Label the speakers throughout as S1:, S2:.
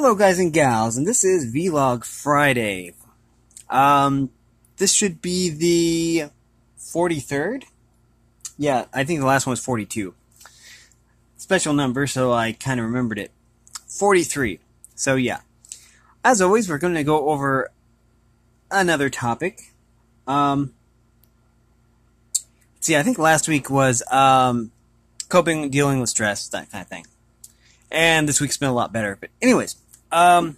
S1: Hello guys and gals, and this is Vlog Friday. This should be the 43rd? Yeah, I think the last one was 42. Special number, so I kind of remembered it. 43. So yeah. As always, we're going to go over another topic. See, I think last week was coping, dealing with stress, that kind of thing. And this week's been a lot better. But anyways, and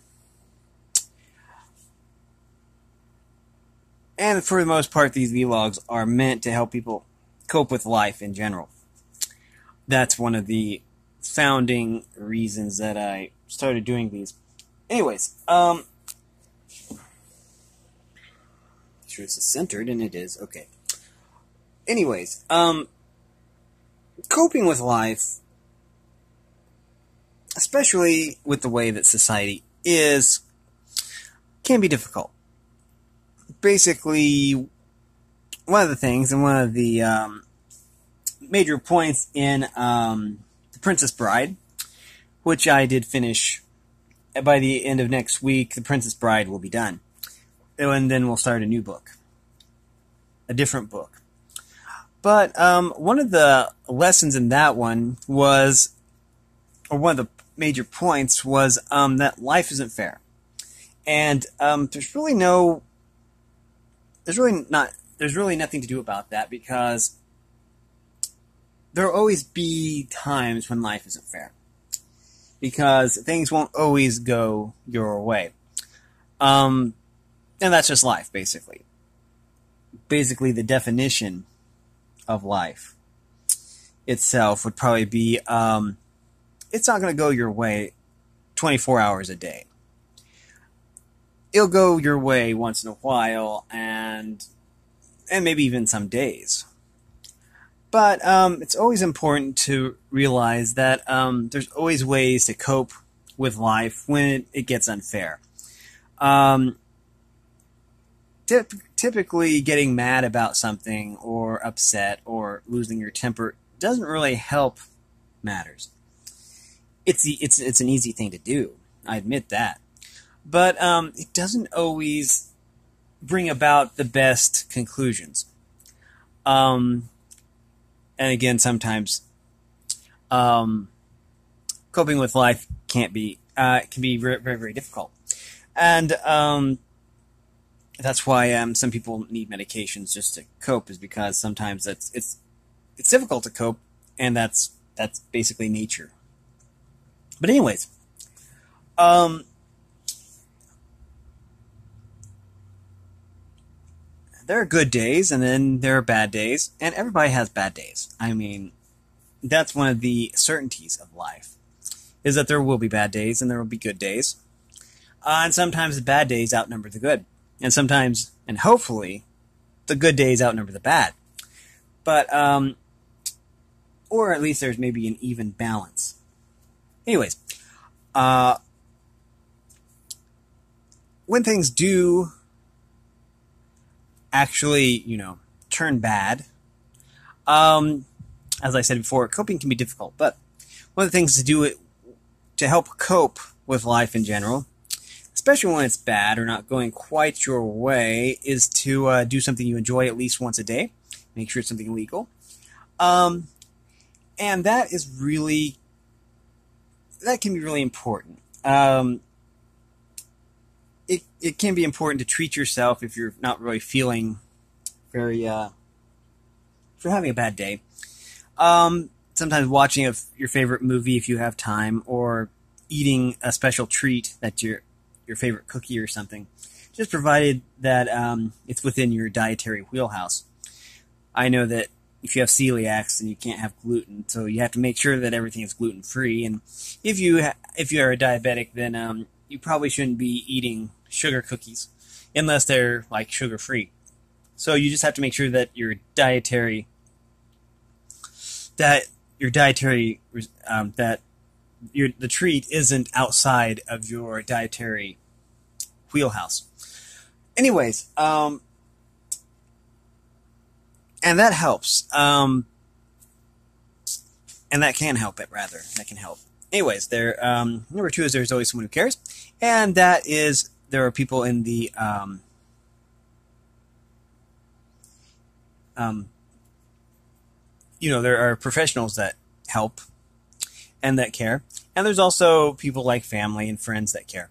S1: for the most part, these vlogs are meant to help people cope with life in general. That's one of the founding reasons that I started doing these. Anyways, sure this is centered, and it is. Okay. Anyways, coping with life, especially with the way that society is, can be difficult. Basically, one of the things, and one of the major points in The Princess Bride, which I did finish by the end of next week, The Princess Bride will be done. And then we'll start a new book. A different book. But one of the lessons in that one was, or one of the major points was that life isn't fair, and there's really nothing to do about that, because there'll always be times when life isn't fair, because things won't always go your way, and that's just life, basically. Basically, the definition of life itself would probably be it's not going to go your way 24 hours a day. It'll go your way once in a while, and maybe even some days. But it's always important to realize that there's always ways to cope with life when it gets unfair. Typically, getting mad about something, or upset, or losing your temper doesn't really help matters. It's an easy thing to do, I admit that, but it doesn't always bring about the best conclusions. And again, sometimes coping with life can be very, very, very difficult, and that's why some people need medications just to cope, is because sometimes it's difficult to cope, and that's basically nature. But anyways, there are good days, and then there are bad days, and everybody has bad days. I mean, that's one of the certainties of life, is that there will be bad days, and there will be good days. And sometimes the bad days outnumber the good. And sometimes, and hopefully, the good days outnumber the bad. But, or at least there's maybe an even balance. Anyways, when things do actually, turn bad, as I said before, coping can be difficult. But one of the things to do to help cope with life in general, especially when it's bad or not going quite your way, is to do something you enjoy at least once a day. Make sure it's something legal. And that can be really important. It can be important to treat yourself if you're not really feeling very, if you're having a bad day. Sometimes watching your favorite movie if you have time, or eating a special treat that your favorite cookie or something, just provided that it's within your dietary wheelhouse. I know that if you have celiacs, and you can't have gluten, so you have to make sure that everything is gluten-free. And if you are a diabetic, then you probably shouldn't be eating sugar cookies unless they're like sugar-free. So you just have to make sure that the treat isn't outside of your dietary wheelhouse. Anyways, and that helps. And that can help it, rather. That can help. anyways, number two is there's always someone who cares, and that is there are people in the there are professionals that help and that care, and there's also people like family and friends that care.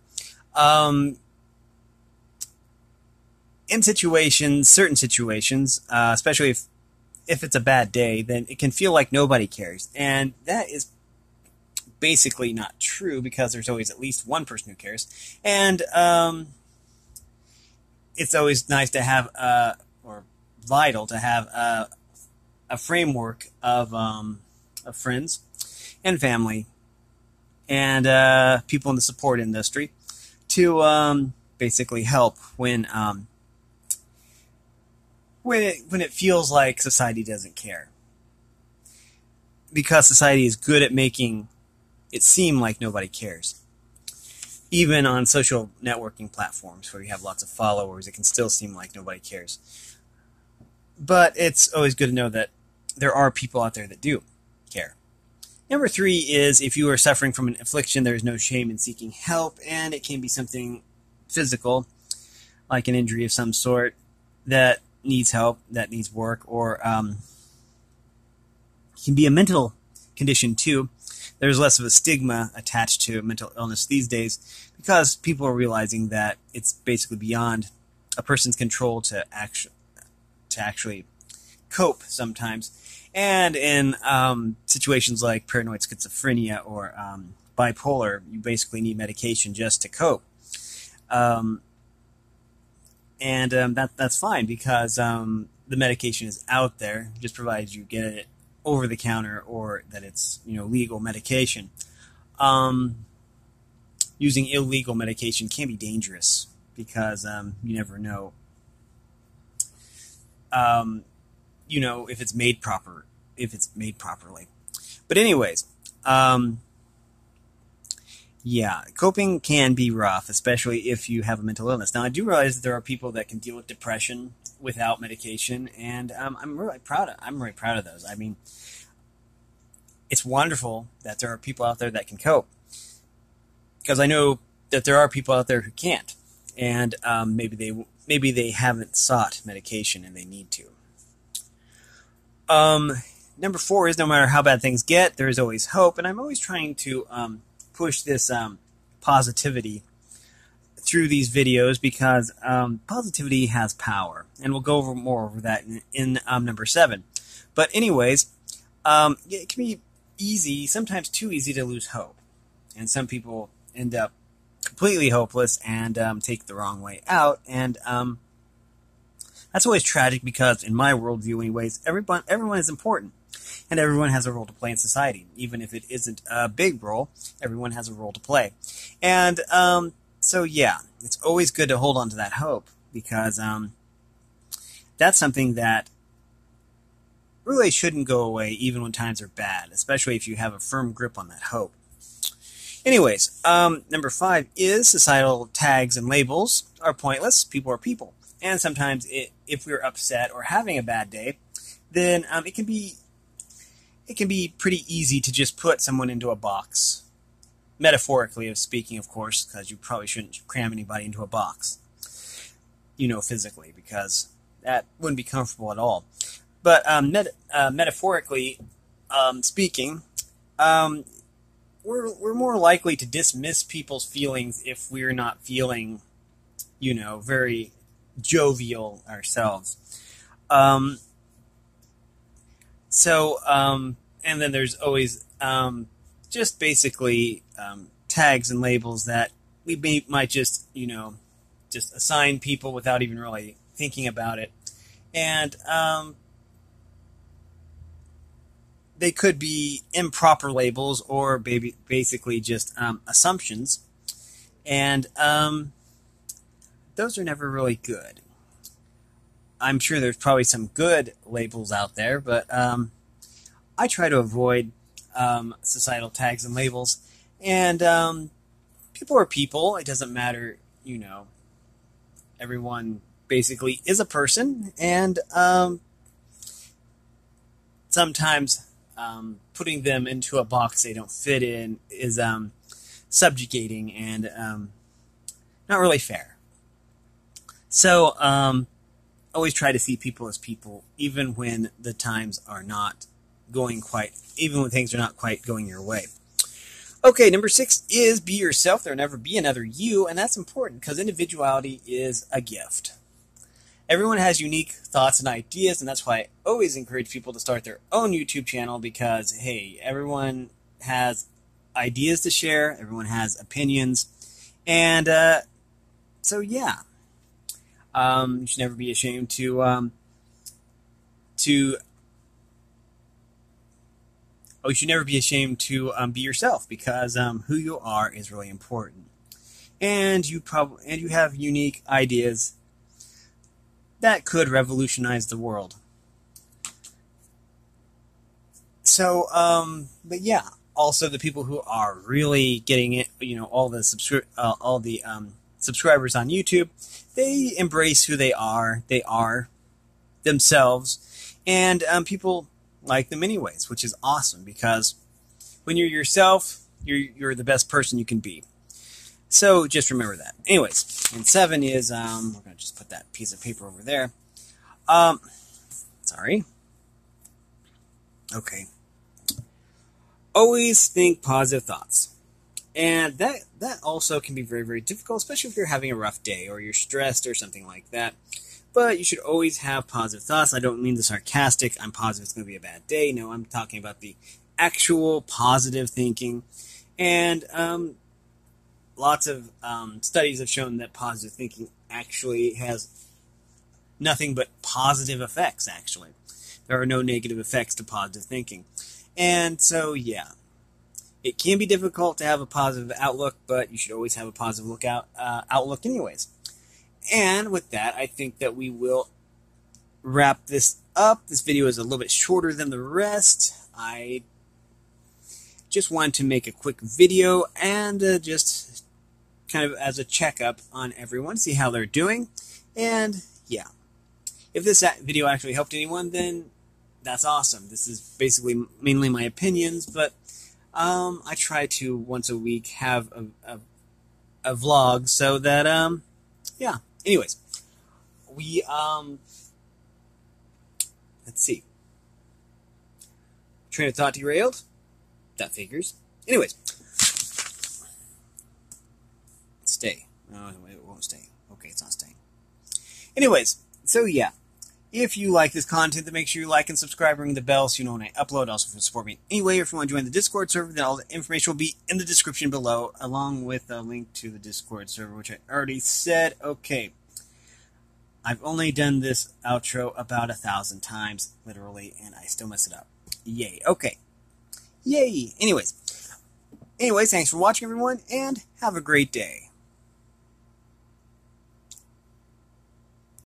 S1: In certain situations, especially if it's a bad day, then it can feel like nobody cares, and that is basically not true because there's always at least one person who cares, and it's always nice to have or vital to have a framework of friends and family and people in the support industry to basically help when it feels like society doesn't care, because society is good at making it seem like nobody cares. Even on social networking platforms where you have lots of followers, it can still seem like nobody cares. But it's always good to know that there are people out there that do care. Number three is if you are suffering from an affliction, there is no shame in seeking help, and it can be something physical, like an injury of some sort that needs help, that needs work, or it can be a mental condition too. There's less of a stigma attached to mental illness these days because people are realizing that it's basically beyond a person's control to actually cope sometimes. And in situations like paranoid schizophrenia or bipolar, you basically need medication just to cope. That's fine because the medication is out there, just provided you get it over the counter or that it's legal medication. Using illegal medication can be dangerous because you never know if it's made properly. But anyways, yeah, coping can be rough, especially if you have a mental illness. Now, I do realize that there are people that can deal with depression without medication, and I'm really proud of those. I mean, it's wonderful that there are people out there that can cope, because I know that there are people out there who can't, and maybe they haven't sought medication and they need to. Number four is no matter how bad things get, there is always hope, and I'm always trying to push this positivity through these videos because positivity has power, and we'll go more over that in number 7. But anyways, it can be easy, sometimes too easy, to lose hope, and some people end up completely hopeless and take the wrong way out, and that's always tragic because in my worldview anyways, everyone is important. And everyone has a role to play in society. Even if it isn't a big role, everyone has a role to play. And so, yeah, it's always good to hold on to that hope because that's something that really shouldn't go away even when times are bad, especially if you have a firm grip on that hope. Anyways, number 5 is societal tags and labels are pointless. People are people. And sometimes if we're upset or having a bad day, then it can be pretty easy to just put someone into a box. Metaphorically speaking, of course, because you probably shouldn't cram anybody into a box, physically, because that wouldn't be comfortable at all. But metaphorically speaking, we're more likely to dismiss people's feelings if we're not feeling, very jovial ourselves. And then there's always just basically tags and labels that we might just, just assign people without even really thinking about it. And they could be improper labels or basically just assumptions. And those are never really good. I'm sure there's probably some good labels out there, but I try to avoid societal tags and labels. And people are people. It doesn't matter, everyone basically is a person. And sometimes putting them into a box they don't fit in is subjugating and not really fair. So always try to see people as people, even when the times are not going quite, even when things are not quite going your way. Okay, number 6 is be yourself. There'll never be another you, and that's important because individuality is a gift. Everyone has unique thoughts and ideas, and that's why I always encourage people to start their own YouTube channel because, hey, everyone has ideas to share, everyone has opinions, and so yeah. You should never be ashamed you should never be ashamed to be yourself because who you are is really important, and you have unique ideas that could revolutionize the world. So, but yeah, also the people who are really getting it, all the subscribers on YouTube, they embrace who they are. They are themselves, and people like them anyways, which is awesome because when you're yourself, you're the best person you can be. So just remember that. Anyways, and 7 is we're gonna just put that piece of paper over there. Sorry. Okay. Always think positive thoughts. And that also can be very, very difficult, especially if you're having a rough day or you're stressed or something like that. But you should always have positive thoughts. I don't mean the sarcastic, I'm positive it's going to be a bad day. No, I'm talking about the actual positive thinking. And lots of studies have shown that positive thinking actually has nothing but positive effects, actually. There are no negative effects to positive thinking. And so, yeah. It can be difficult to have a positive outlook, but you should always have a positive outlook anyways. And with that, I think that we will wrap this up. This video is a little bit shorter than the rest. I just wanted to make a quick video and just kind of as a checkup on everyone, see how they're doing. And yeah, if this video actually helped anyone, then that's awesome. This is basically mainly my opinions, but I try to once a week have a vlog so that yeah. Anyways, we let's see. Train of thought derailed. That figures. Anyways, stay. No, it won't stay. Okay, it's not staying. Anyways, so yeah. If you like this content, then make sure you like and subscribe, ring the bell so you know when I upload. Also, for support me anyway, if you want to join the Discord server, then all the information will be in the description below, along with a link to the Discord server, which I already said. Okay. I've only done this outro about 1,000 times, literally, and I still mess it up. Yay. Okay. Yay. Anyways, thanks for watching, everyone, and have a great day.